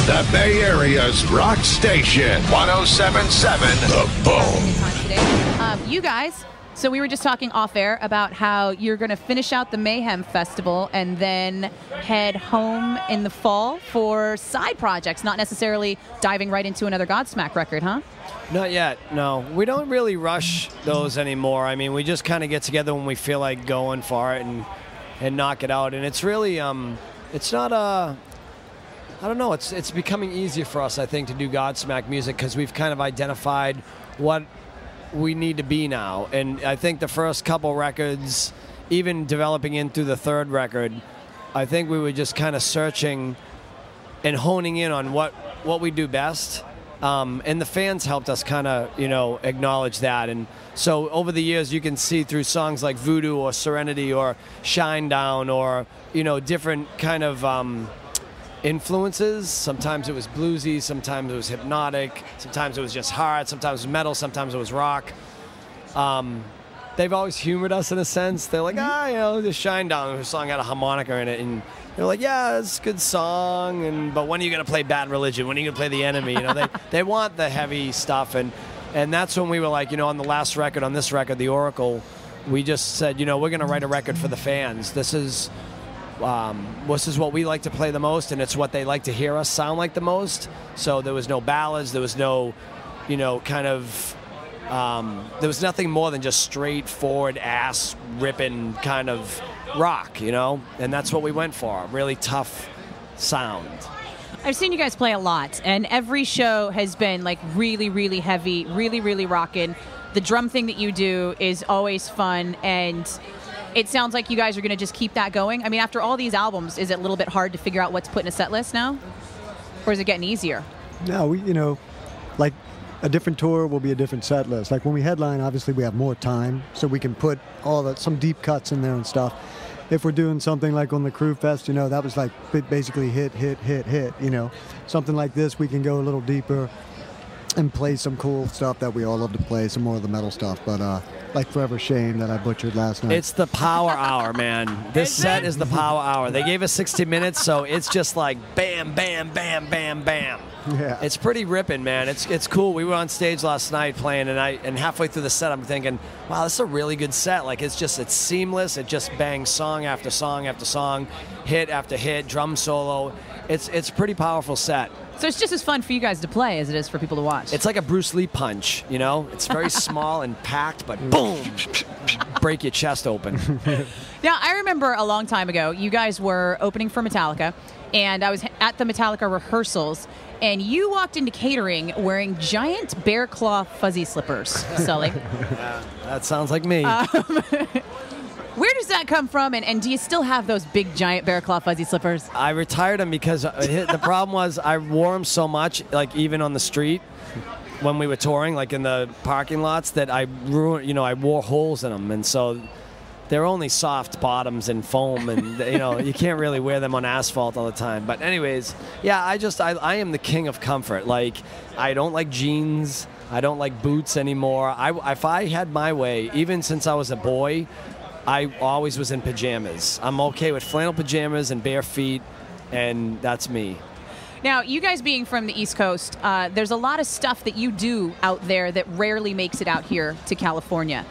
The Bay Area's rock station, 107.7 The Bone. You guys, so we were just talking off air about how you're going to finish out the Mayhem Festival and then head home in the fall for side projects, not necessarily diving right into another Godsmack record, huh? Not yet, no. We don't really rush those anymore. I mean, we just kind of get together when we feel like going for it and knock it out. And it's really, it's not a... I don't know, it's becoming easier for us, I think, to do Godsmack music because we've kind of identified what we need to be now. And I think the first couple records, even developing in through the third record, I think we were just kind of searching and honing in on what we do best. And the fans helped us kind of, acknowledge that. And so over the years, you can see through songs like Voodoo or Serenity or Shine Down or, different kind of influences. Sometimes it was bluesy, sometimes it was hypnotic, sometimes it was just hard, sometimes it was metal, sometimes it was rock. They've always humored us in a sense. They're like, just Shine Down, the song had a harmonica in it, and they're like, yeah, it's a good song, but when are you going to play Bad Religion? When are you going to play The Enemy? They want the heavy stuff, and that's when we were like, on the last record, on this record, The Oracle, we just said, we're going to write a record for the fans. This is what we like to play the most, and it's what they like to hear us sound like the most. So there was no ballads, there was no, there was nothing more than just straightforward ass-ripping kind of rock, and that's what we went for, a really tough sound. I've seen you guys play a lot, and every show has been like really, really heavy, really, really rocking. The drum thing that you do is always fun, and it sounds like you guys are going to just keep that going. I mean, after all these albums, is it a little bit hard to figure out what's put in a set list now? Or is it getting easier? No, like a different tour will be a different set list. Like when we headline, obviously we have more time, so we can put some deep cuts in there and stuff. If we're doing something like on the Crew Fest, that was like basically hit. Something like this, we can go a little deeper and play some cool stuff that we all love to play, some more of the metal stuff. But like Forever Shame that I butchered last night. It's the power hour, man. This set is the power hour. They gave us 60 minutes, so it's just like bam, bam, bam, bam, bam. Yeah. It's pretty ripping, man. It's cool. We were on stage last night playing, and halfway through the set, I'm thinking, wow, this is a really good set. Like it's seamless. It just bangs song after song after song, hit after hit, drum solo. It's a pretty powerful set. So it's just as fun for you guys to play as it is for people to watch. It's like a Bruce Lee punch, It's very small and packed, but boom, break your chest open. Now, I remember a long time ago, you guys were opening for Metallica, and I was at the Metallica rehearsals, and you walked into catering wearing giant bear claw fuzzy slippers, Sully. That sounds like me. Where does that come from, and do you still have those big, giant bear claw fuzzy slippers? I retired them because the problem was I wore them so much, like even on the street when we were touring, like in the parking lots, that I ruined, I wore holes in them, and so they're only soft bottoms and foam, and you can't really wear them on asphalt all the time. But anyways, yeah, I am the king of comfort. Like, I don't like jeans, I don't like boots anymore. If I had my way, even since I was a boy, I always was in pajamas. I'm okay with flannel pajamas and bare feet, and that's me. Now, you guys being from the East Coast, there's a lot of stuff that you do out there that rarely makes it out here to California.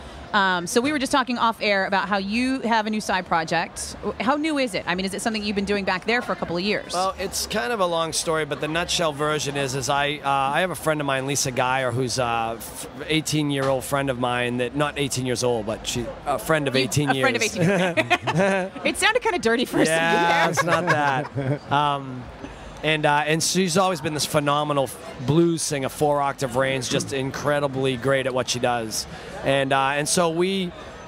So we were just talking off air about how you have a new side project. How new is it? I mean, is it something you've been doing back there for a couple of years? Well, it's kind of a long story, but the nutshell version is I have a friend of mine, Lisa Geyer, who's a 18-year-old friend of mine, that not 18 years old, but she's a friend of 18 years. A friend of 18 years. It sounded kind of dirty for a second there. Yeah, it's not that. And she's always been this phenomenal blues singer, 4-octave range, just incredibly great at what she does. And so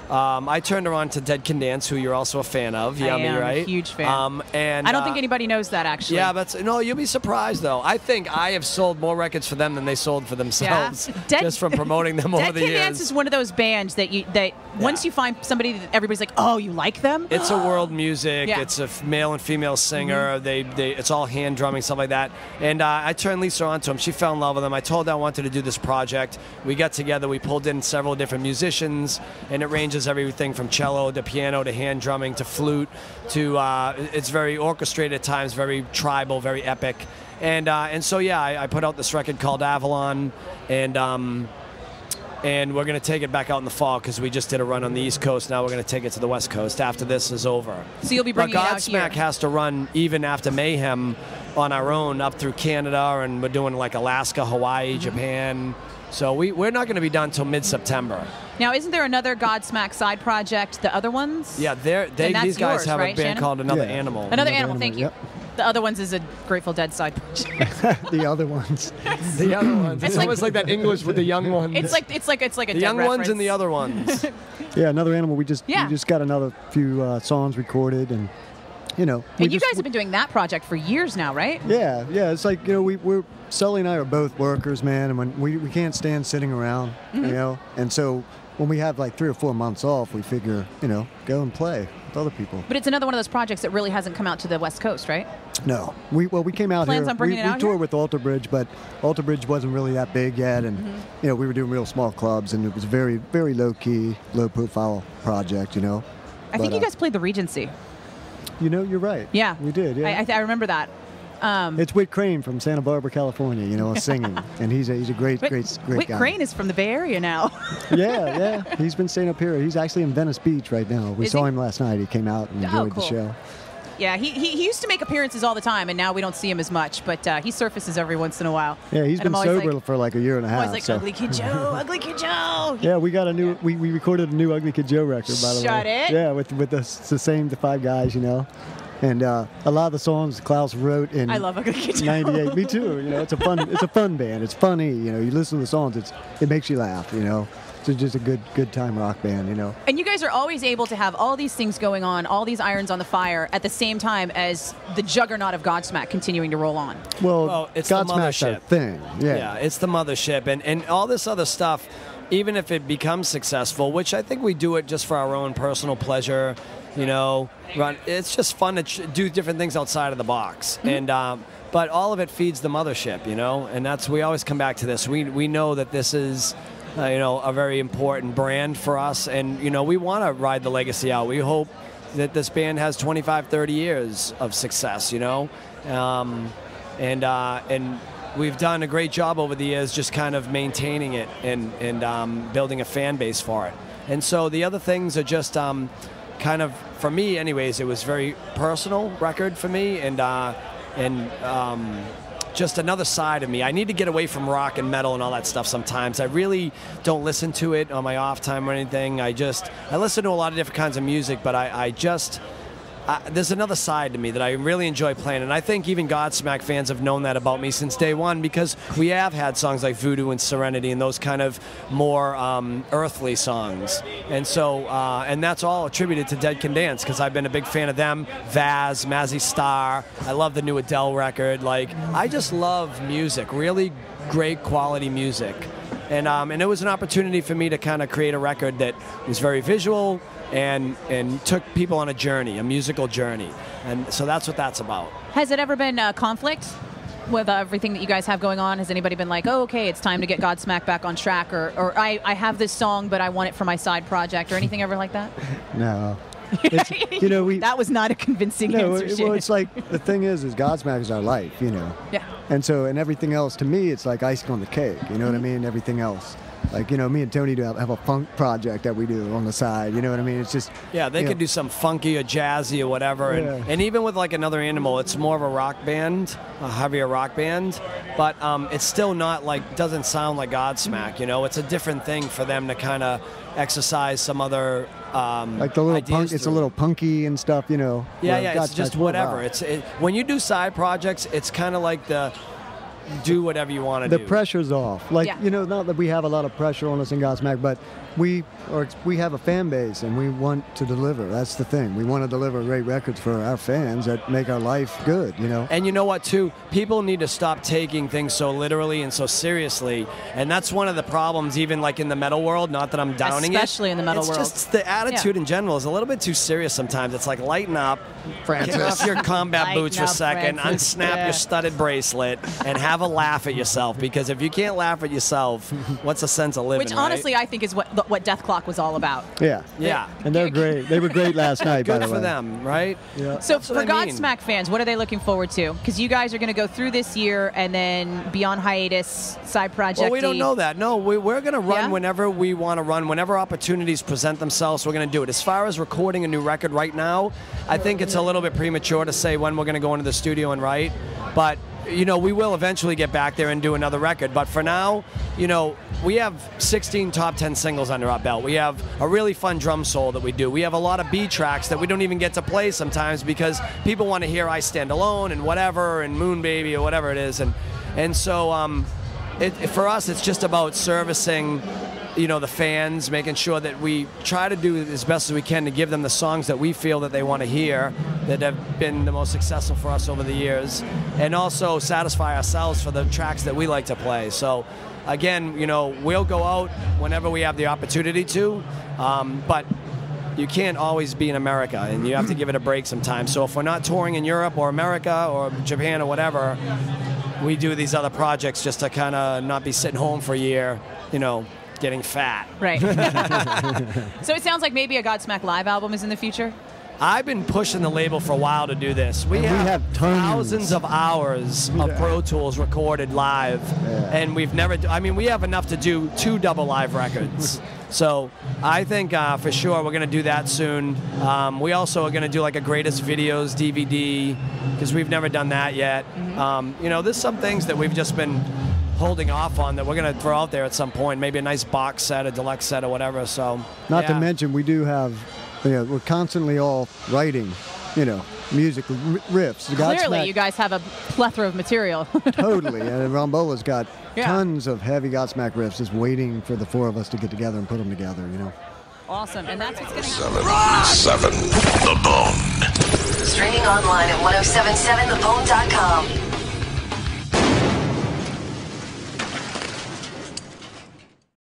I turned her on to Dead Can Dance, who you're also a fan of. I am, right? A huge fan. And I don't think anybody knows that, actually. Yeah, but no, you'll be surprised, though. I think I have sold more records for them than they sold for themselves, just from promoting them over the years. Dead Can Dance is one of those bands that once you find somebody that everybody's like, oh, you like them? It's a world music. Yeah. It's a male and female singer. It's all hand drumming, stuff like that. And I turned Lisa on to them. She fell in love with them. I told her I wanted to do this project. We got together. We pulled in several different musicians, and it ranges everything from cello to piano to hand drumming to flute to it's very orchestrated at times, very tribal, very epic. And so yeah, I put out this record called Avalon, and we're going to take it back out in the fall because we just did a run on the East Coast. Now we're going to take it to the West Coast after this is over. So you'll be bringing it out here. Godsmack has to run even after Mayhem on our own up through Canada, and we're doing like Alaska, Hawaii, Japan. So we're not going to be done until mid-September. Now, isn't there another Godsmack side project, the other ones? Yeah, these guys yours, have right, a band Shannon? called Another Animal. Another Animal, thank you. Yep. The other ones is a Grateful Dead side project. The other ones. The other ones. It's like- almost like that English with the young ones. It's like a the Dead young reference. ones and the other ones. Yeah, Another Animal. We just Yeah. got another few songs recorded, and we And you just- guys have been doing that project for years now, right? Yeah. It's like we're Sully and I are both workers, man, and when we can't stand sitting around, and so when we have like 3 or 4 months off, we figure go and play with other people. But it's another one of those projects that really hasn't come out to the West Coast, right? No, we came out Plans here. on bringing it out we toured here? with Alter Bridge, but Alter Bridge wasn't really that big yet, and we were doing real small clubs, and it was a very, very low key, low profile project. I think you guys played the Regency. You're right. Yeah. We did. Yeah. I remember that. It's Whit Crane from Santa Barbara, California, singing, and he's a great Whit guy. Crane is from the Bay Area now. Yeah. He's been staying up here. He's actually in Venice Beach right now. We Is saw he? him last night. He came out and enjoyed cool. the show. Yeah, he used to make appearances all the time, and now we don't see him as much, but he surfaces every once in a while. Yeah, he's And been I'm always sober like- for like a year and a half. Always like, so. Ugly Kid Joe, Ugly Kid Joe. Yeah, we got a new. We recorded a new Ugly Kid Joe record, by the way. Shut it. Yeah, with the same 5 guys, and a lot of the songs Klaus wrote in. I love Ugly Kid Joe. '98. Me too. It's a fun band. It's funny. You listen to the songs. It makes you laugh. It's just a good time rock band. And you guys are always able to have all these things going on, all these irons on the fire at the same time as the juggernaut of Godsmack continuing to roll on. Well, it's the Godsmack's our mothership. thing. Yeah, it's the mothership, and all this other stuff. Even if it becomes successful, which I think we do it just for our own personal pleasure, it's just fun to do different things outside of the box. And but all of it feeds the mothership, and we always come back to this. We know that this is a very important brand for us, and we want to ride the legacy out. We hope that this band has 25, 30 years of success, and we've done a great job over the years just kind of maintaining it and building a fan base for it. And so the other things are just kind of, for me anyways, it was very personal record for me, and just another side of me. I need to get away from rock and metal and all that stuff sometimes. I really don't listen to it on my off time or anything. I listen to a lot of different kinds of music, but there's another side to me that I really enjoy playing, and I think even Godsmack fans have known that about me since day one, because we have had songs like Voodoo and Serenity and those kind of more earthly songs, and so and that's all attributed to Dead Can Dance, because I've been a big fan of them. Vaz, Mazzy Star, I love the new Adele record. I just love music, really great quality music, and it was an opportunity for me to kind of create a record that was very visual and took people on a musical journey. And so that's what that's about. Has it ever been conflict with everything that you guys have going on? Has anybody been like, oh, okay, it's time to get Godsmack back on track, or I have this song, but I want it for my side project, or anything ever like that? No. It's, that was not a convincing answer. Well, it's like, the thing is Godsmack is our life, Yeah. And so, and everything else to me, it's like icing on the cake. You know what I mean? Everything else. Like, me and Tony have a funk project that we do on the side. You know what I mean? It's just... Yeah, they could do some funky or jazzy or whatever. Yeah. And even with Another Animal, it's more of a rock band, a heavier rock band. But it's still not doesn't sound like Godsmack, It's a different thing for them to kind of exercise some other like the little punk, it's a little punky and stuff, Yeah, it's just whatever. When you do side projects, it's kind of like do whatever you want to do. The pressure's off. Not that we have a lot of pressure on us in Godsmack, but we have a fan base and we want to deliver. That's the thing. We want to deliver great records for our fans that make our life good, And you know what, too? People need to stop taking things so literally and so seriously. And that's one of the problems, even in the metal world, not that I'm downing Especially in the metal world. It's just the attitude in general is a little bit too serious sometimes. It's like, lighten up. Kick off your combat boots for a second, unsnap your studded bracelet, and have a laugh at yourself. Because if you can't laugh at yourself, what's the sense of living? Which honestly, I think is what Death Clock was all about. Yeah. Yeah. And they're great. They were great last night, by Good the way. for them, right? Yeah. So for Godsmack fans, what are they looking forward to? Because you guys are going to go through this year and then be on hiatus, side project. Well, we don't know that. No, we're going to run Yeah? whenever we want to run. Whenever opportunities present themselves, we're going to do it. As far as recording a new record right now, I think it's a little bit premature to say when we're going to go into the studio and write. But, you know, we will eventually get back there and do another record. But for now, you know, we have 16 top 10 singles under our belt. We have a really fun drum solo that we do. We have a lot of B tracks that we don't even get to play sometimes because people want to hear I Stand Alone and whatever and Moon Baby or whatever it is. And so for us, it's just about servicing, you know, the fans, making sure that we try to do as best as we can to give them the songs that we feel that they want to hear, that have been the most successful for us over the years, and also satisfy ourselves for the tracks that we like to play. So, again, you know, we'll go out whenever we have the opportunity to, but you can't always be in America, and you have to give it a break sometimes. So if we're not touring in Europe or America or Japan or whatever, we do these other projects just to kind of not be sitting home for a year, you know, getting fat. Right. So it sounds like maybe a Godsmack live album is in the future? I've been pushing the label for a while to do this. We have tons. thousands of hours of Pro Tools recorded live, and we've never, I mean, we have enough to do 2 double live records. So I think for sure we're going to do that soon. We also are going to do like a greatest videos DVD, because we've never done that yet. You know, there's some things that we've just been holding off on that we're going to throw out there at some point. Maybe a nice box set, a deluxe set or whatever. So Not to mention, we do have, you know, we're constantly all writing, you know, music riffs. Clearly, you guys have a plethora of material. Totally. And Rombola's got tons of heavy Godsmack riffs just waiting for the 4 of us to get together and put them together, you know. Awesome. And that's what's going to 7-7 The Bone. Streaming online at 1077thebone.com.